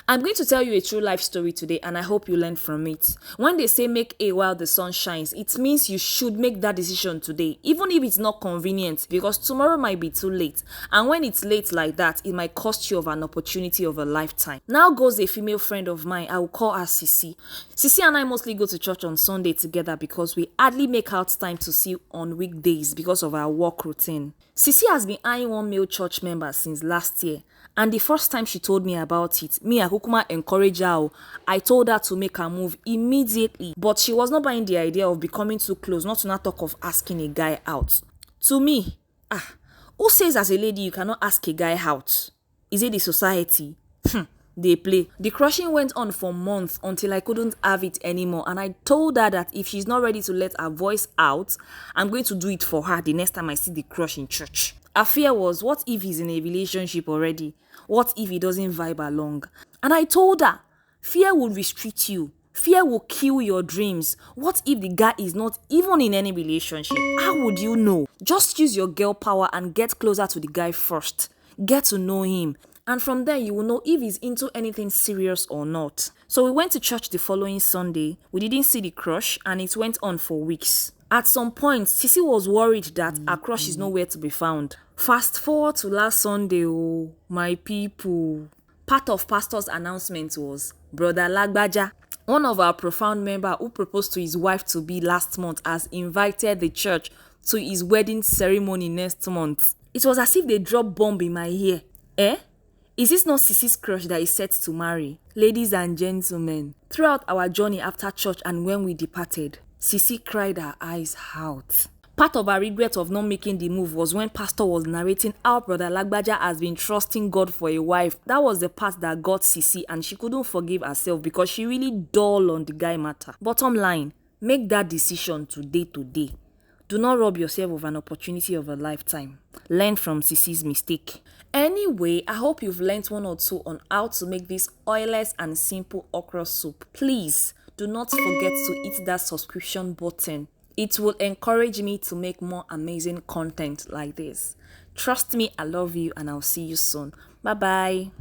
I'm going to tell you a true life story today and I hope you learn from it. When they say make a while the sun shines, it means you should make that decision today, even if it's not convenient, because tomorrow might be too late. And when it's late like that, it might cost you of an opportunity of a lifetime. Now goes a female friend of mine, I will call her Sisi. Sisi and I mostly go to church on Sunday together because we hardly make out time to see on weekdays because of our work routine. Sisi has been eyeing one male church member since last year. And the first time she told me about it, me and Kukuma encouraged her. I told her to make her move immediately. But she was not buying the idea of becoming too close, not to not talk of asking a guy out. To me, who says as a lady you cannot ask a guy out? Is it the society? They play. The crushing went on for months until I couldn't have it anymore, and I told her that if she's not ready to let her voice out, I'm going to do it for her the next time I see the crush in church. Her fear was, what if he's in a relationship already? What if he doesn't vibe along? And I told her, fear will restrict you. Fear will kill your dreams. What if the guy is not even in any relationship? How would you know? Just use your girl power and get closer to the guy first. Get to know him. And from there, you will know if he's into anything serious or not. So we went to church the following Sunday. We didn't see the crush and it went on for weeks. At some point, Sisi was worried that her crush is nowhere to be found. Fast forward to last Sunday, oh, my people. Part of pastor's announcement was, Brother Lagbaja, one of our profound members who proposed to his wife-to-be last month, has invited the church to his wedding ceremony next month. It was as if they dropped bomb in my ear. Is this not Sisi's crush that is set to marry? Ladies and gentlemen, throughout our journey after church and when we departed, Sisi cried her eyes out. Part of her regret of not making the move was when pastor was narrating how Brother Lagbaja has been trusting God for a wife. That was the part that got Sisi, and she couldn't forgive herself because she really dull on the guy matter. Bottom line, make that decision today. Do not rob yourself of an opportunity of a lifetime. Learn from Sisi's mistake. Anyway, I hope you've learned one or two on how to make this oilless and simple okra soup. Please do not forget to hit that subscription button. It will encourage me to make more amazing content like this. Trust me, I love you, and I'll see you soon. Bye-bye.